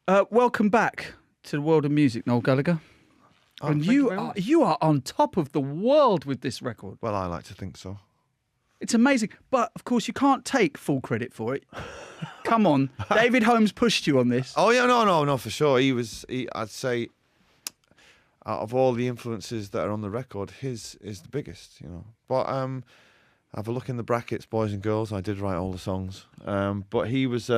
Welcome back to the world of music, Noel Gallagher. Oh, And thank you very much. you are on top of the world with this record. Well, I like to think so. It's amazing. But, of course, you can't take full credit for it. Come on. David Holmes pushed you on this. Oh yeah, no, for sure. I'd say, out of all the influences that are on the record, his is the biggest. But have a look in the brackets, boys and girls. I did write all the songs. But he was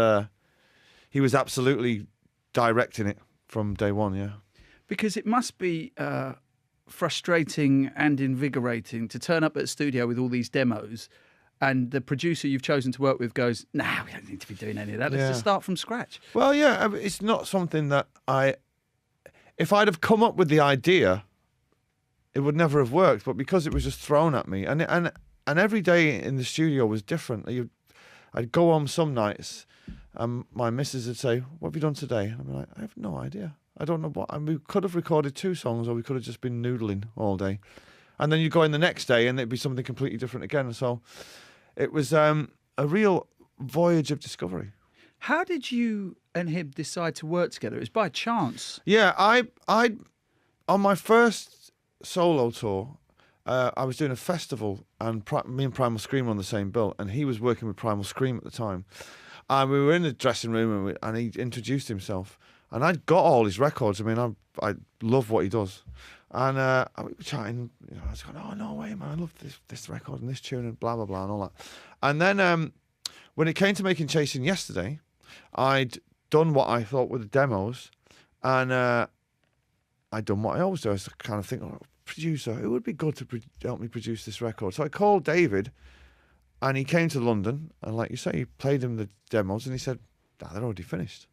absolutely directing it from day one. Yeah. Because it must be frustrating and invigorating to turn up at a studio with all these demos and the producer you've chosen to work with goes, nah, we don't need to be doing any of that. Let's just start from scratch. Well, yeah, it's not something that if I'd have come up with the idea, it would never have worked. But because it was just thrown at me, and every day in the studio was different. I'd go home some nights, and my missus would say, "What have you done today?" And I'd be like, "I have no idea. I don't know what." And we could have recorded 2 songs, or we could have just been noodling all day. And then you go in the next day, and it'd be something completely different again. So it was a real voyage of discovery. How did you and him decide to work together? It was by chance. Yeah, I on my first solo tour, I was doing a festival, and me and Primal Scream were on the same bill, and he was working with Primal Scream at the time. And we were in the dressing room, and he introduced himself. And I'd got all his records. I mean, I love what he does. And we were chatting. I was going, "Oh, no way, man! I love this record and this tune and blah blah blah and all that." And then when it came to making Chasing Yesterday, I'd done what I thought were the demos, and I'd done what I always do. I was kind of thinking, "Oh, producer, who would be good to help me produce this record?" So I called David, and he came to London, and like you say, he played him the demos, and he said, "Nah, they're already finished."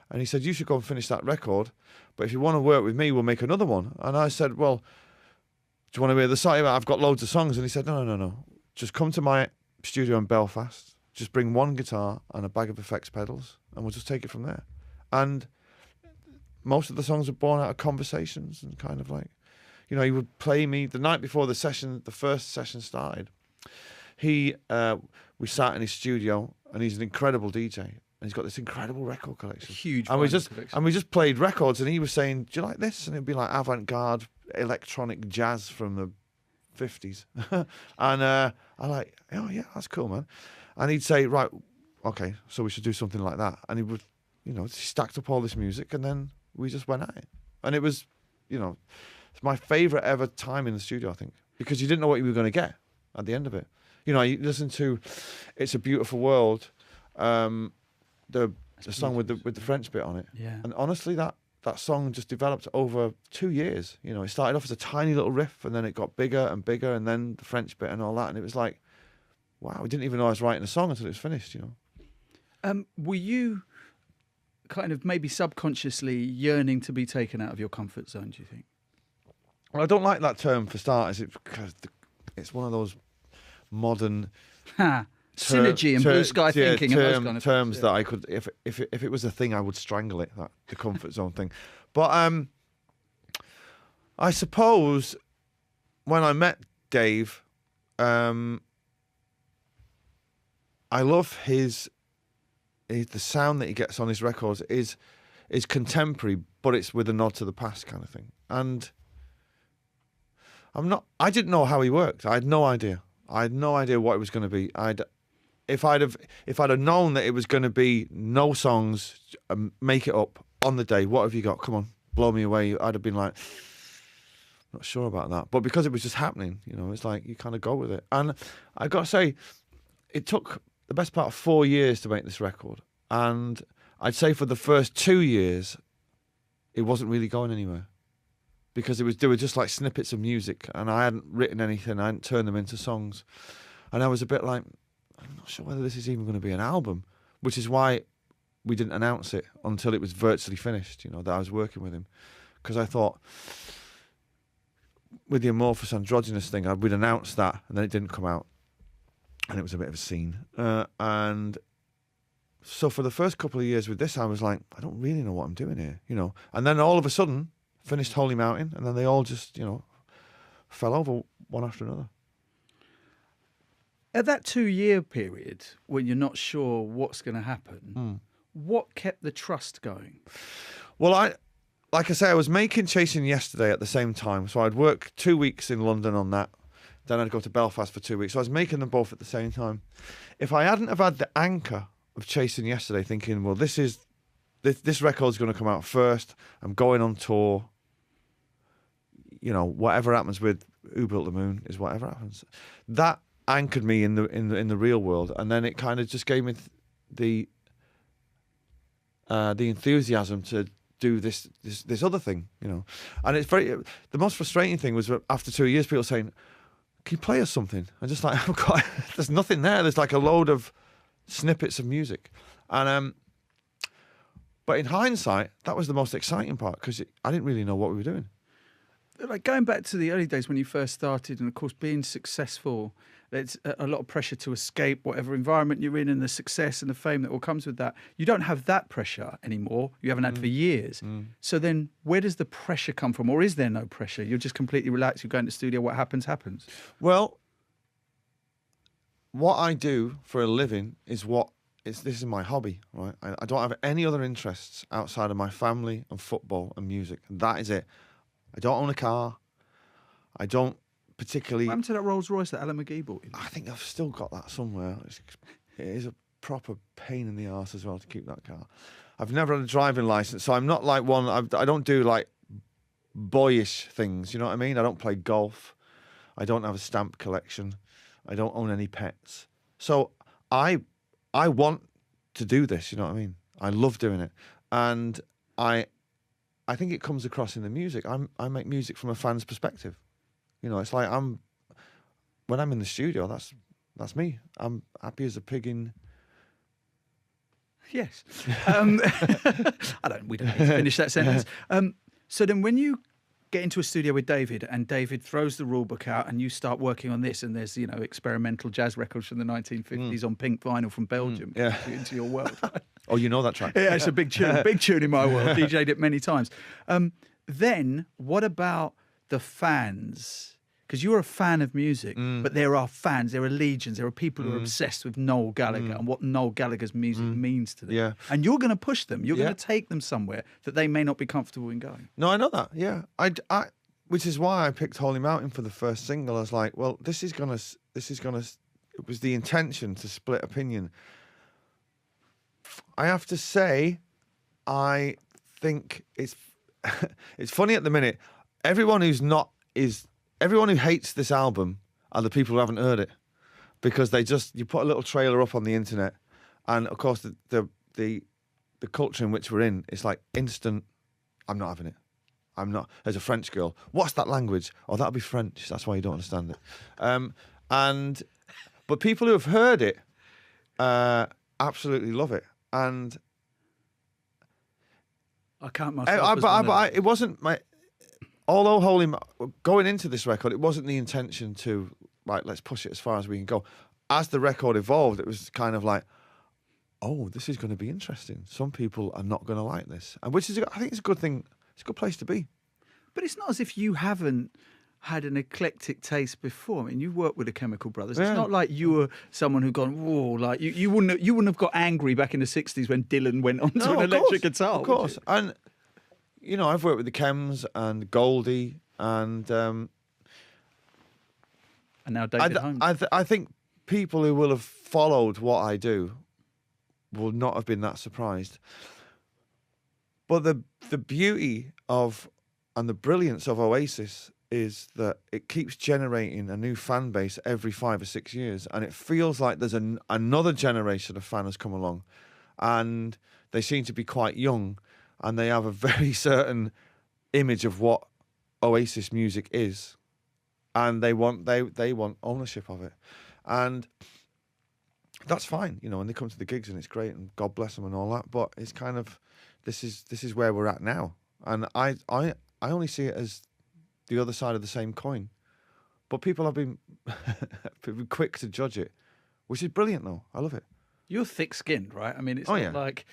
And he said, "You should go and finish that record, but if you want to work with me, we'll make another one." And I said, "Well, do you want to hear the song? I've got loads of songs." And he said, No. Just come to my studio in Belfast. Just bring one guitar and a bag of effects pedals, and we'll just take it from there." And most of the songs are born out of conversations and kind of like, he would play me the night before the first session started. We sat in his studio, and he's an incredible DJ. And he's got this incredible record collection. Huge. And we just played records, and he was saying, "Do you like this?" And it'd be like avant-garde electronic jazz from the 50s. And I like, "Oh yeah, that's cool, man." And he'd say, "Right, okay, so we should do something like that." And he would, he stacked up all this music, and then we just went at it. And it was, it's my favourite ever time in the studio, I think, because you didn't know what you were going to get at the end of it. You listen to "It's a Beautiful World," the song with the French bit on it. Yeah. And honestly, that song just developed over 2 years. It started off as a tiny little riff, and then it got bigger and bigger, and then the French bit and all that. And it was like, wow, I didn't even know I was writing a song until it was finished, Were you kind of maybe subconsciously yearning to be taken out of your comfort zone, do you think? Well, I don't like that term for starters, because it's one of those modern synergy and blue sky thinking and those kind of terms things, that I could, if it was a thing, I would strangle it. The comfort zone thing. But I suppose when I met Dave, I love the sound that he gets on his records is contemporary, but it's with a nod to the past kind of thing. And I didn't know how he worked. I had no idea. I had no idea what it was going to be. If I'd have known that it was going to be no songs, make it up on the day. What have you got? Come on, blow me away. I'd have been like, not sure about that. But because it was just happening, it's like you kind of go with it. And I got to say, it took the best part of 4 years to make this record. And I'd say for the first 2 years, it wasn't really going anywhere. Because they were just like snippets of music, and I hadn't written anything, I hadn't turned them into songs. And I was a bit like, I'm not sure whether this is even going to be an album, which is why we didn't announce it until it was virtually finished, that I was working with him. Because I thought, with the amorphous androgynous thing, we'd announced that, and then it didn't come out. And it was a bit of a scene. And so for the first couple of years with this, I was like, I don't really know what I'm doing here, And then all of a sudden, finished Holy Mountain, and then they all just, fell over one after another. At that 2 year period, when you're not sure what's going to happen, What kept the trust going? Well, like I say, I was making Chasing Yesterday at the same time. So I'd work 2 weeks in London on that. Then I'd go to Belfast for 2 weeks. So I was making them both at the same time. If I hadn't have had the anchor of Chasing Yesterday, thinking, well, this record's going to come out first. I'm going on tour. You know, whatever happens with Who Built the Moon is whatever happens. That anchored me in the real world, and then it kind of just gave me the enthusiasm to do this other thing, you know. And it's the most frustrating thing was after 2 years, people saying, "Can you play us something?" I'm just like, there's nothing there. There's like a load of snippets of music, and but in hindsight, that was the most exciting part because I didn't really know what we were doing. Like going back to the early days when you first started, and of course being successful, there's a lot of pressure to escape whatever environment you're in and the success and the fame that all comes with that. You don't have that pressure anymore. You haven't had for years. So then where does the pressure come from? Or is there no pressure? You're just completely relaxed. You go into the studio. What happens, happens. Well, what I do for a living is this is my hobby, right? I don't have any other interests outside of my family and football and music. And that is it. I don't own a car. I don't particularly... What happened to that Rolls Royce that Alan McGee bought you? I think I've still got that somewhere. It is a proper pain in the arse as well to keep that car. I've never had a driving license, so I'm not like one... I don't do like boyish things, you know what I mean? I don't play golf. I don't have a stamp collection. I don't own any pets. So I want to do this, you know what I mean? I love doing it. And I think it comes across in the music. I make music from a fan's perspective. You know, it's like when I'm in the studio, that's me. I'm happy as a pig in... Yes. We don't need to finish that sentence. So then when you get into a studio with David and David throws the rule book out and you start working on this and there's, you know, experimental jazz records from the 1950s on pink vinyl from Belgium into your world. Oh, you know that track? Yeah, it's a big tune in my world. DJ'd it many times. Then what about the fans? Because you're a fan of music, but there are fans, there are legions, there are people who are obsessed with Noel Gallagher and what Noel Gallagher's music means to them. Yeah. And you're going to push them. You're going to take them somewhere that they may not be comfortable in going. No, I know that. Yeah, which is why I picked Holy Mountain for the first single. I was like, well, this is gonna. It was the intention to split opinion. I have to say, I think it's it's funny at the minute. Everyone who hates this album are the people who haven't heard it, because you put a little trailer up on the internet, and of course the culture in which we're in, it's like instant. I'm not having it. I'm not. There's a French girl. What's that language? Oh, that'll be French. That's why you don't understand it. But people who have heard it absolutely love it. And I can't myself. It wasn't my. Although going into this record, it wasn't the intention to let's push it as far as we can go. As the record evolved, it was kind of like, oh, this is going to be interesting. Some people are not going to like this, and I think it's a good thing. It's a good place to be. But it's not as if you haven't had an eclectic taste before. I mean, you've worked with the Chemical Brothers. Yeah. It's not like you were someone who gone, whoa, like you wouldn't have got angry back in the 60s when Dylan went onto an electric guitar. Of course. And, you know, I've worked with the Chems and Goldie and now David Holmes. I think people who will have followed what I do will not have been that surprised. But the beauty of and the brilliance of Oasis is that it keeps generating a new fan base every 5 or 6 years, and it feels like there's another generation of fans come along, and they seem to be quite young, and they have a very certain image of what Oasis music is, and they want ownership of it, and that's fine, you know. And they come to the gigs and it's great, and God bless them and all that. But it's kind of this is where we're at now, and I only see it as the other side of the same coin. But people have been quick to judge it, which is brilliant though. I love it. You're thick-skinned, right? I mean, it's not like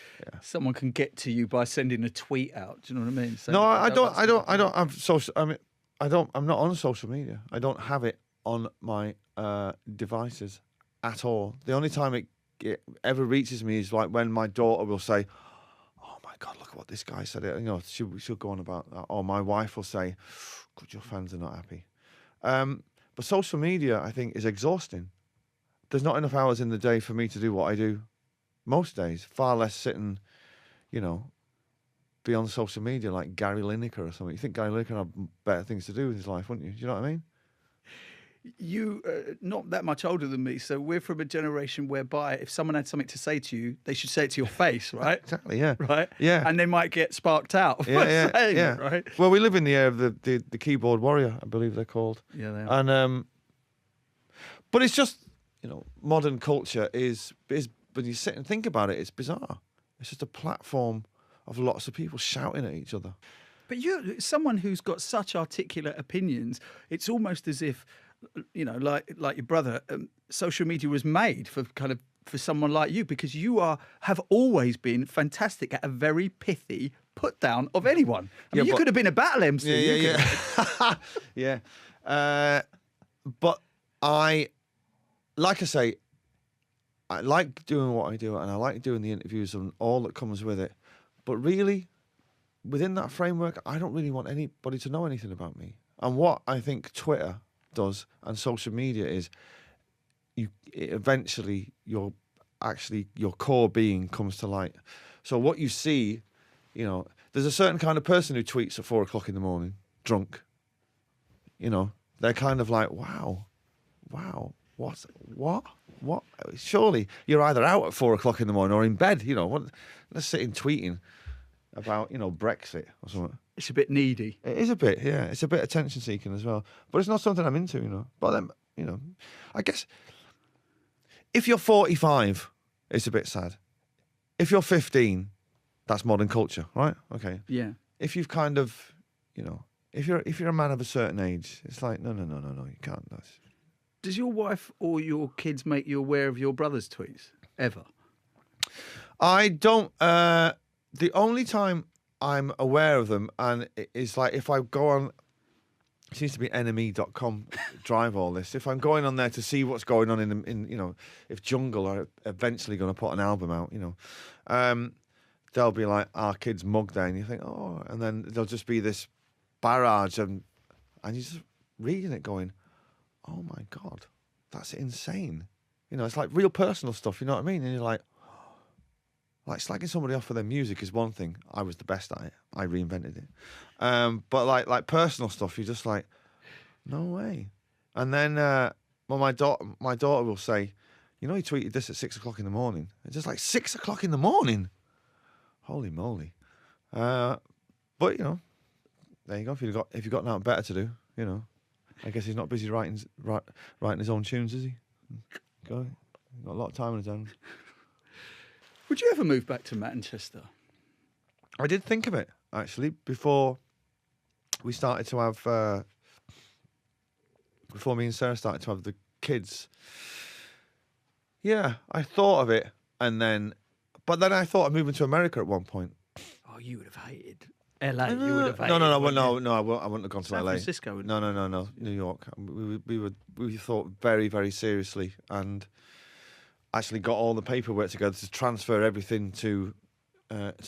someone can get to you by sending a tweet out. Do you know what I mean? So no, I don't have social. I mean, I'm not on social media. I don't have it on my devices at all. The only time ever reaches me is like when my daughter will say, "Oh my God, look at what this guy said." She'll go on about that. Or my wife will say, "God, your fans are not happy." But social media, I think, is exhausting. There's not enough hours in the day for me to do what I do most days. Far less sitting, be on social media like Gary Lineker or something. You think Gary Lineker had better things to do with his life, wouldn't you? Do you know what I mean? You not that much older than me, so we're from a generation whereby if someone had something to say to you, they should say it to your face, right? Exactly, yeah. Right? Yeah. And they might get sparked out for Yeah, saying yeah. it, right? Well, we live in the era of the keyboard warrior, I believe they're called. Yeah, they are. And but it's just, modern culture is when you sit and think about it, it's bizarre. It's just a platform of lots of people shouting at each other. But you're someone who's got such articulate opinions. It's almost as if, like your brother, social media was made for someone like you, because you have always been fantastic at a very pithy put down of anyone. I mean, you could have been a battle MC. Yeah. But like I say, I like doing what I do, and I like doing the interviews and all that comes with it. But really, within that framework, I don't really want anybody to know anything about me. And what I think Twitter does and social media is, eventually your core being comes to light. So what you see, there's a certain kind of person who tweets at 4 o'clock in the morning, drunk. They're kind of like, wow, what? Surely you're either out at 4 o'clock in the morning or in bed. Let's sit in tweeting about Brexit or something. It's a bit needy. It is a bit, yeah. It's a bit attention seeking as well, but it's not something I'm into. But then, I guess if you're 45, it's a bit sad. If you're 15, that's modern culture, right? Okay. Yeah. If you've kind of, if you're a man of a certain age, it's like no, you can't. Does your wife or your kids make you aware of your brother's tweets ever? I don't. The only time I'm aware of them, and it's like if I go on, it seems to be enemy.com drive all this. If I'm going on there to see what's going on in if Jungle are eventually going to put an album out, they'll be like, our kid's mug there, and you think, oh, and then there'll just be this barrage, and you're just reading it going, oh my God, that's insane. It's like real personal stuff, you know what I mean? And you're like slagging somebody off for their music is one thing. I was the best at it. I reinvented it. But like personal stuff, you're just like, no way. And then, my daughter will say, he tweeted this at 6 o'clock in the morning. It's just like 6 o'clock in the morning. Holy moly. But there you go. If you've got nothing better to do, I guess he's not busy writing his own tunes, is he? Got a lot of time on his hands. Would you ever move back to Manchester? I did think of it, actually, before we started to have, before me and Sarah started to have the kids. Yeah, I thought of it, but then I thought of moving to America at one point. Oh, you would have hated LA. You would have hated. No, I wouldn't have gone to San LA. Francisco. No, New York. We thought very, very seriously, and actually got all the paperwork together to transfer everything to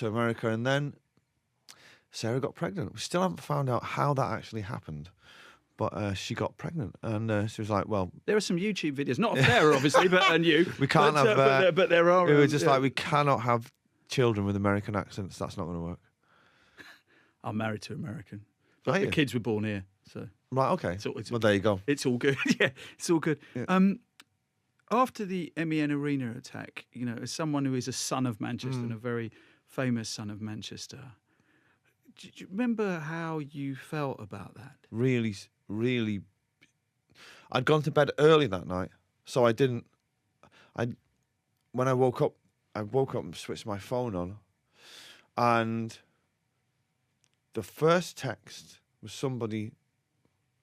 America, and then Sarah got pregnant. We still haven't found out how that actually happened, but she got pregnant, and she was like, "Well, there are some YouTube videos, not of Sarah, obviously, but you. We can't have. But there are. We were just like, we cannot have children with American accents. That's not going to work." I'm married to American, but the kids were born here, so right. Okay. Well, there you go. It's all good. Yeah, it's all good. Yeah. After the MEN Arena attack, as someone who is a son of Manchester and a very famous son of Manchester, do you remember how you felt about that? Really, really. I'd gone to bed early that night, so I didn't. When I woke up and switched my phone on, and the first text was somebody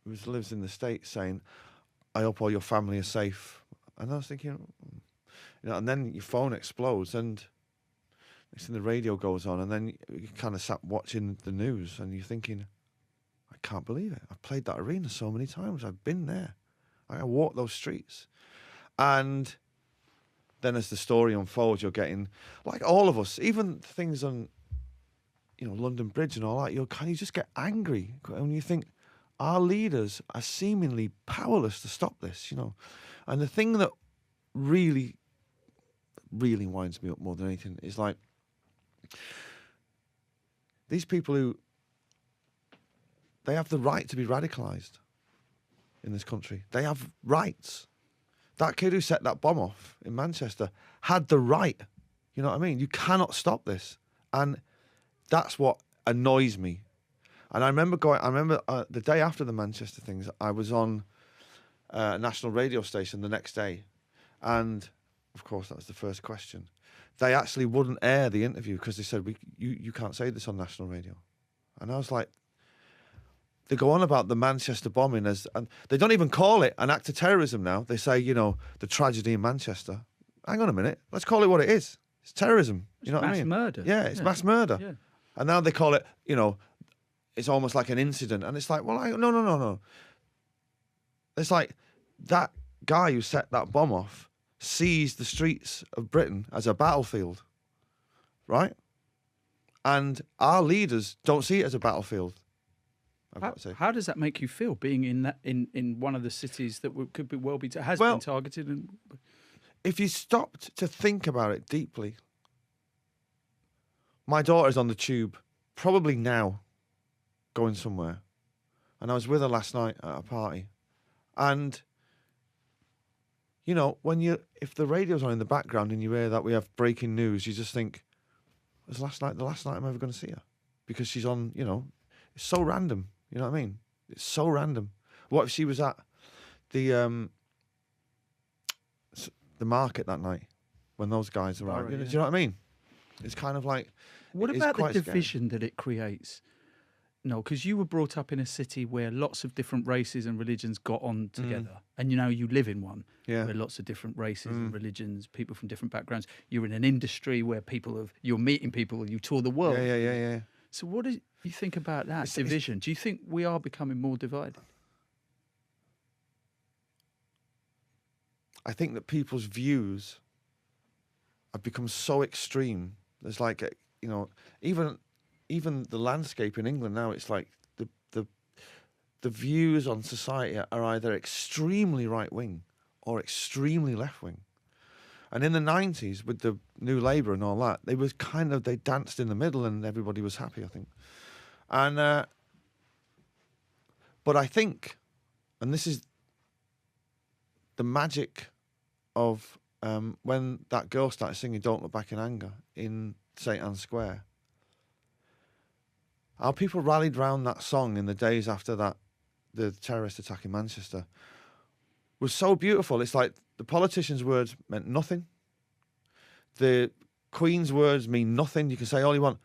who lives in the States saying, "I hope all your family are safe." And I was thinking, and then your phone explodes, and next thing the radio goes on, and then you kind of sat watching the news, and you're thinking, I can't believe it. I've played that arena so many times. I've been there. I walked those streets. And then as the story unfolds, you're getting, like all of us, even things on, London Bridge and all that, you just get angry when you think our leaders are seemingly powerless to stop this, And the thing that really, really winds me up more than anything is like these people who, they have the right to be radicalised in this country. They have rights. That kid who set that bomb off in Manchester had the right. You know what I mean? You cannot stop this. And that's what annoys me. And I remember the day after the Manchester things, I was on a national radio station the next day. And, of course, that was the first question. They actually wouldn't air the interview because they said, you can't say this on national radio. And I was like, they go on about the Manchester bombing and they don't even call it an act of terrorism now. They say, the tragedy in Manchester. Hang on a minute. Let's call it what it is. It's terrorism. You know what I mean? Mass murder. Yeah, it's mass murder. Yeah. And now they call it, it's almost like an incident. And it's like, well, no. It's like that guy who set that bomb off sees the streets of Britain as a battlefield, right? And our leaders don't see it as a battlefield. How does that make you feel, being in one of the cities that could be has been targeted? And if you stopped to think about it deeply, my daughter's on the tube, probably now, going somewhere, and I was with her last night at a party, and if the radio's on in the background and you hear that we have breaking news, you just think, was the last night I'm ever going to see her? Because she's on, it's so random. You know what I mean? It's so random. What if she was at the market that night when those guys arrived? Do you know what I mean? It's kind of like... What about the division that it creates? No, because you were brought up in a city where lots of different races and religions got on together. And you live in one where lots of different races and religions, people from different backgrounds. You're in an industry where you're meeting people and you tour the world. Yeah. So what do you think about that division? Do you think we are becoming more divided? I think that people's views have become so extreme. There's like, even the landscape in England now, it's like the views on society are either extremely right-wing or extremely left-wing. And in the 90s, with the New Labour and all that, they danced in the middle and everybody was happy, I think. And, but I think, and this is the magic of when that girl started singing Don't Look Back in Anger in St. Anne's Square, how people rallied round that song in the days after the terrorist attack in Manchester was so beautiful. It's like the politicians' words meant nothing. The Queen's words mean nothing. You can say all you want.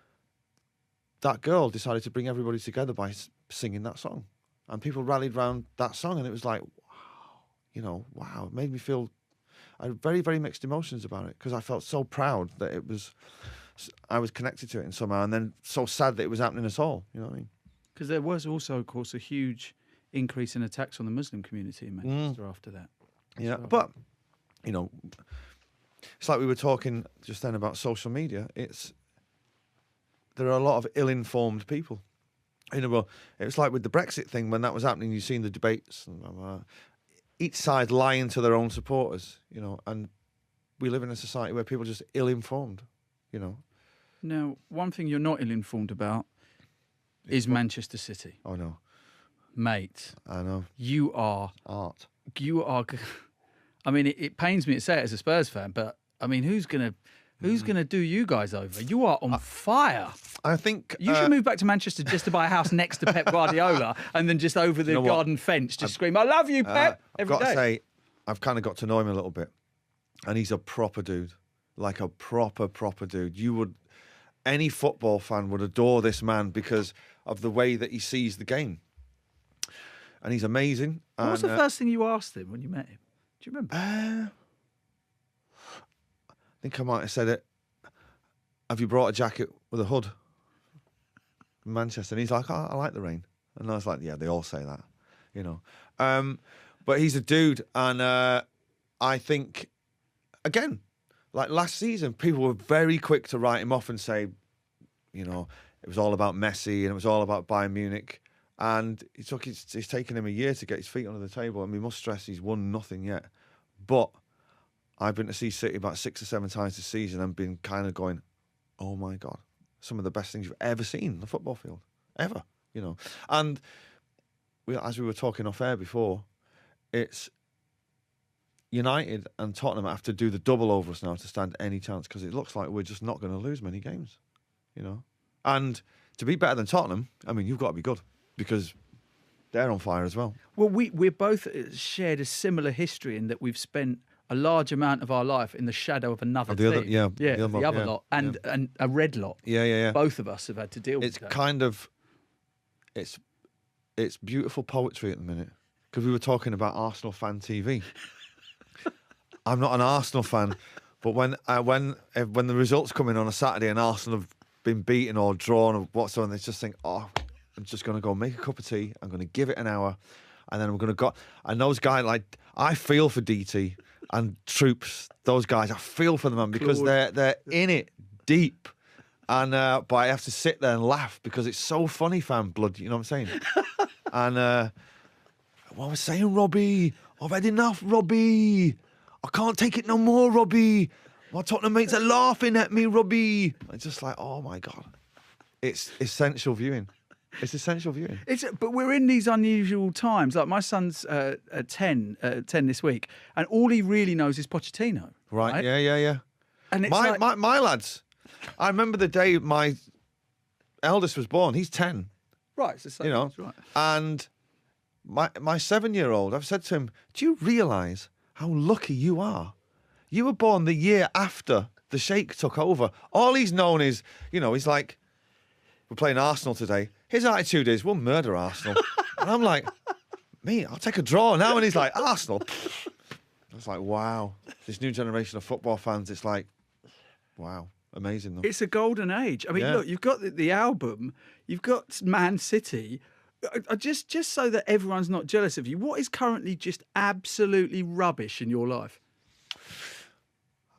That girl decided to bring everybody together by singing that song. And people rallied round that song, and it was like, wow. It made me feel... I had very, very mixed emotions about it because I felt so proud that I was connected to it in somehow, and then so sad that it was happening at all. You know what I mean? Because there was also, of course, a huge increase in attacks on the Muslim community in Manchester after that. Yeah, but, it's like we were talking just then about social media. There are a lot of ill-informed people. It was like with the Brexit thing, when that was happening, you've seen the debates, and blah, blah, each side lying to their own supporters, and we live in a society where people are just ill-informed, Now, one thing you're not ill-informed about is Manchester City. Oh, no. Mate. I know. You are... Art. You are... I mean, it pains me to say it as a Spurs fan, but, I mean, who's gonna do you guys over? You are on fire. I think... You should move back to Manchester just to buy a house next to Pep Guardiola and then just over the garden fence just scream, I love you, Pep, every day. I've got to say, I've kind of got to know him a little bit. And he's a proper dude. Like a proper dude. Any football fan would adore this man because of the way that he sees the game. And he's amazing. What was the first thing you asked him when you met him? Do you remember? I think I might have said it. Have you brought a jacket with a hood? In Manchester. And he's like, I like the rain. And I was like, yeah, they all say that, But he's a dude. And I think, again, Like last season, people were very quick to write him off and say, you know, it was all about Messi and it was all about Bayern Munich. And it's taken him a year to get his feet under the table. And we must stress he's won nothing yet. But I've been to see City about 6 or 7 times this season and been kind of going, oh my God, some of the best things you've ever seen on the football field. Ever, you know. And as we were talking off air before, it's United and Tottenham have to do the double over us now to stand any chance, because it looks like we're just not going to lose many games, you know. And to be better than Tottenham, I mean, you've got to be good, because they're on fire as well. Well, we're both shared a similar history in that we've spent a large amount of our life in the shadow of another team. The other lot, and a red lot. Yeah. Both of us have had to deal with that. It's kind of, it's beautiful poetry at the minute, because we were talking about Arsenal fan TV. I'm not an Arsenal fan, but when the results come in on a Saturday and Arsenal have been beaten or drawn or whatsoever, they just think, oh, I'm just going to go make a cup of tea. I'm going to give it an hour, and then I'm going to go. And those guys, like, I feel for DT and Troops. Those guys, I feel for them, man, because they're in it deep. And but I have to sit there and laugh because it's so funny, fan blood. You know what I'm saying? And what was I saying, Robbie? I've had enough, Robbie. I can't take it no more, Robbie. My Tottenham mates are laughing at me, Robbie. I'm just like, oh my God. It's essential viewing. It's essential viewing. But we're in these unusual times. Like my son's 10 this week, and all he really knows is Pochettino. Right? Yeah. And it's my lads, I remember the day my eldest was born. He's 10. Right, so you know, right. And my 7-year-old, I've said to him, do you realise how lucky you are? You were born the year after the Sheikh took over. All he's known is, you know, he's like, we're playing Arsenal today. His attitude is, we'll murder Arsenal. And I'm like, me, I'll take a draw now. And he's like, Arsenal. I was like, wow. This new generation of football fans, it's like, wow. Amazing, though. It's a golden age. I mean, look, you've got the album, you've got Man City. Just so that everyone's not jealous of you, what is currently just absolutely rubbish in your life?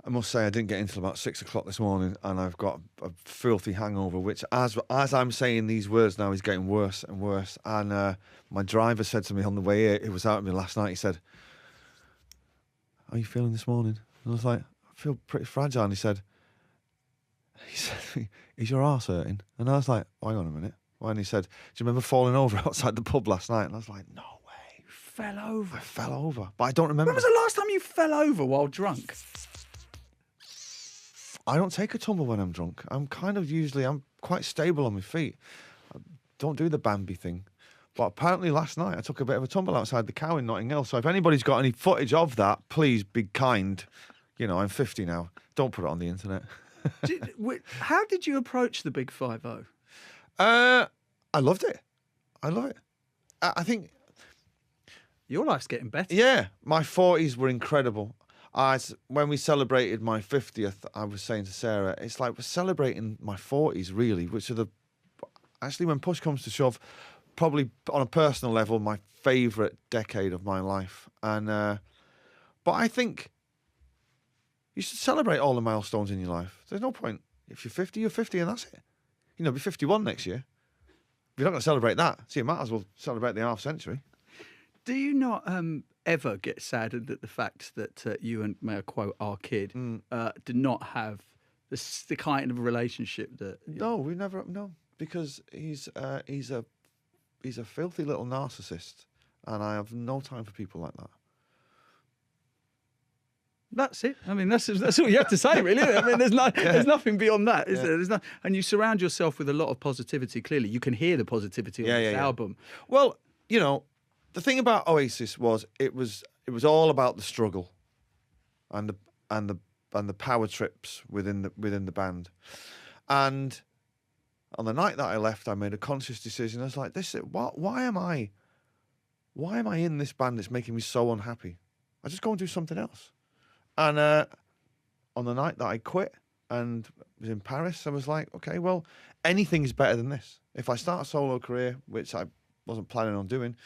I must say, I didn't get into about 6 o'clock this morning, and I've got a filthy hangover, which, as I'm saying these words now, is getting worse and worse. And my driver said to me on the way here, he was out with me last night, he said, how are you feeling this morning? And I was like, I feel pretty fragile. And he said, is your arse hurting? And I was like, oh, hang on a minute. And he said, do you remember falling over outside the pub last night? And I was like, no way. You fell over? I fell over. But I don't remember. When was the last time you fell over while drunk? I don't take a tumble when I'm drunk. I'm quite stable on my feet. I don't do the Bambi thing. But apparently last night I took a bit of a tumble outside the Cow in Notting Hill. So if anybody's got any footage of that, please be kind. You know, I'm 50 now. Don't put it on the internet. How did you approach the Big 5-0? I loved it. I love it. I think your life's getting better. Yeah, my 40s were incredible. When we celebrated my 50th, I was saying to Sarah, it's like we're celebrating my 40s, really, which are actually, when push comes to shove, probably on a personal level, my favourite decade of my life. And but I think you should celebrate all the milestones in your life. There's no point. If you're 50, you're 50, and that's it. You know, be 51 next year. If you're not going to celebrate that, so you might as well celebrate the half century. Do you not ever get saddened at the fact that you and, may I quote, our kid do not have the kind of relationship that... No, we never... No, because he's a filthy little narcissist, and I have no time for people like that. That's it. I mean, that's all you have to say, really. I mean, there's nothing beyond that, is there? And you surround yourself with a lot of positivity. Clearly, you can hear the positivity on this album. Well, you know, the thing about Oasis was it was all about the struggle, and the power trips within the band. And on the night that I left, I made a conscious decision. I was like, why am I in this band that's making me so unhappy? I just go and do something else. And on the night that I quit and was in Paris, I was like, okay, well, anything is better than this. If I start a solo career, which I wasn't planning on doing,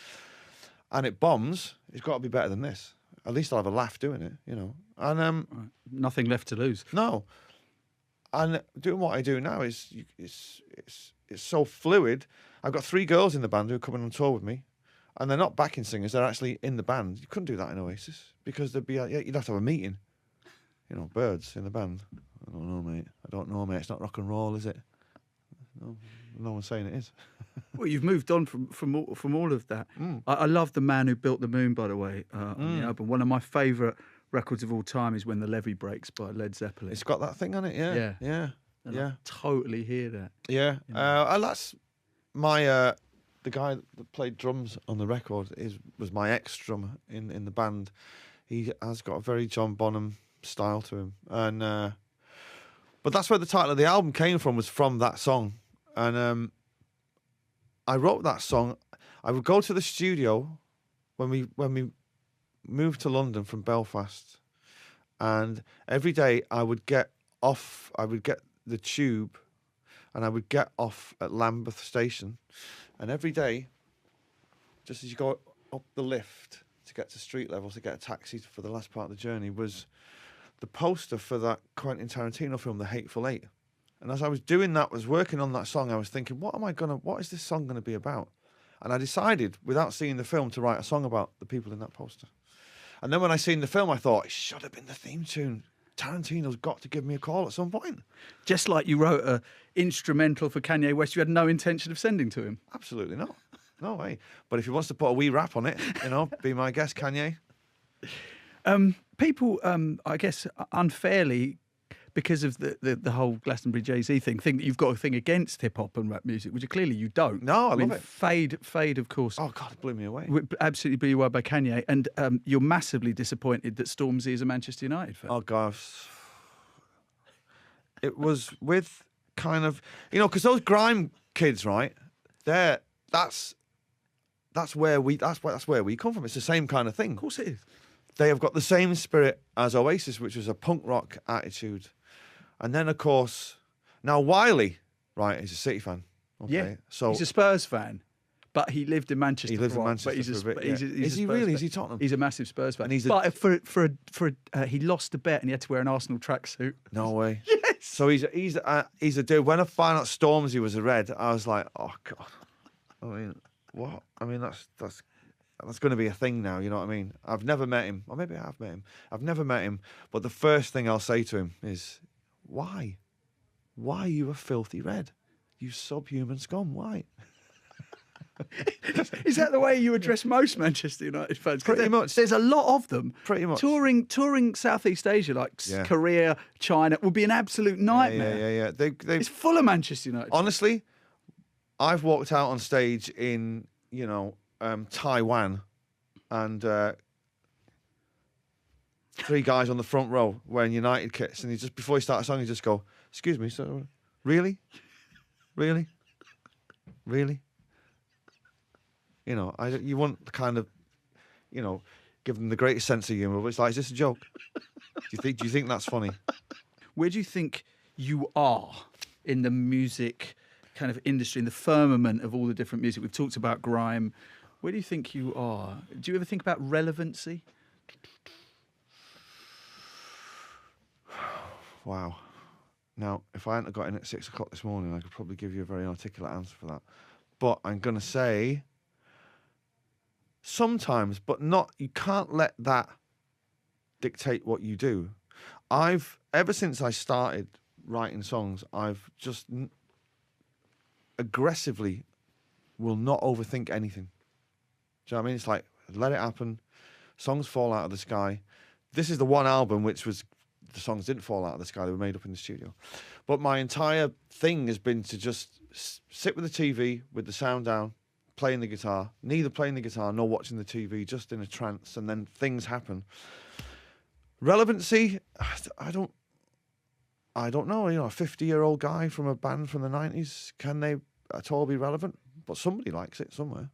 and it bombs, it's got to be better than this. at least I'll have a laugh doing it, you know. And Right. Nothing left to lose. no, and doing what I do now is it's so fluid. I've got 3 girls in the band who are coming on tour with me, and they're not backing singers; they're actually in the band. You couldn't do that in Oasis because there'd be you'd have to have a meeting. You know, birds in the band. I don't know, mate. It's not rock and roll, is it? No one's saying it is. Well, you've moved on from all of that. I love The Man Who Built the Moon, by the way, on the album. One of my favourite records of all time is When the Levee Breaks by Led Zeppelin. It's got that thing on it, yeah. And I totally hear that. Yeah. And that's my the guy that played drums on the record was my ex-drummer in the band. He has got a very John Bonham style to him, and but that's where the title of the album came from, was from that song. And I wrote that song. I would go to the studio when we moved to London from Belfast, and every day I would get the tube, and I would get off at Lambeth Station, and every day, just as you go up the lift to get to street level to get a taxi for the last part of the journey, was the poster for that Quentin Tarantino film, The Hateful Eight. And as I was doing that, was working on that song, I was thinking, what is this song gonna be about? And I decided, without seeing the film, to write a song about the people in that poster. And then when I seen the film, I thought, it should have been the theme tune. Tarantino's got to give me a call at some point. Just like you wrote an instrumental for Kanye West you had no intention of sending to him. Absolutely not. No way. But if he wants to put a wee rap on it, be my guest, Kanye. People, I guess, unfairly, because of the whole Glastonbury Jay-Z thing, think that you've got a thing against hip-hop and rap music, which clearly you don't. No, I mean, love it. Fade, of course. Oh, God, it blew me away. Absolutely blew you away by Kanye. And you're massively disappointed that Stormzy is a Manchester United fan. Oh, gosh. It was with kind of, because those grime kids, right? That's where we come from. It's the same kind of thing. Of course it is. They have got the same spirit as Oasis, which was a punk rock attitude. And then, of course, now Wiley, right, he's a City fan. Okay, yeah, so he's a Spurs fan, but he lived in Manchester. He lived in Manchester for a bit. Is he really? Is he Tottenham? He's a massive Spurs fan. And but he lost a bet and he had to wear an Arsenal tracksuit. No way. Yes. So he's a dude. When I found out Stormzy was a Red, I was like, oh God. I mean, what? I mean, that's going to be a thing now. You know what I mean? I've never met him, or maybe I have met him. I've never met him, but the first thing I'll say to him is, why? Why are you a filthy Red? You subhuman scum. Why? Is that the way you address most Manchester United fans? Pretty much. There's a lot of them. Pretty much. Touring Southeast Asia, like Korea, China, would be an absolute nightmare. Yeah. It's full of Manchester United. Honestly, I've walked out on stage in, Taiwan, and 3 guys on the front row wearing United kits, and before he starts a song, he just go, "Excuse me, sir, really? Really? Really?" You want to kind of, give them the greatest sense of humour, but it's like, is this a joke? Do you think that's funny? Where do you think you are in the music kind of industry, in the firmament of all the different music? We've talked about grime. Where do you think you are? Do you ever think about relevancy? Wow. Now, if I hadn't got in at 6 o'clock this morning, I could probably give you a very articulate answer for that. But I'm going to say sometimes, but not, you can't let that dictate what you do. Ever since I started writing songs, I've just aggressively will not overthink anything. Do you know what I mean? It's like, let it happen. Songs fall out of the sky. This is the one album which was, the songs didn't fall out of the sky. They were made up in the studio. But my entire thing has been to just sit with the TV with the sound down, playing the guitar, neither playing the guitar nor watching the TV, just in a trance, and then things happen. Relevancy, I don't know. A 50-year-old guy from a band from the 90s, can they at all be relevant? But somebody likes it somewhere.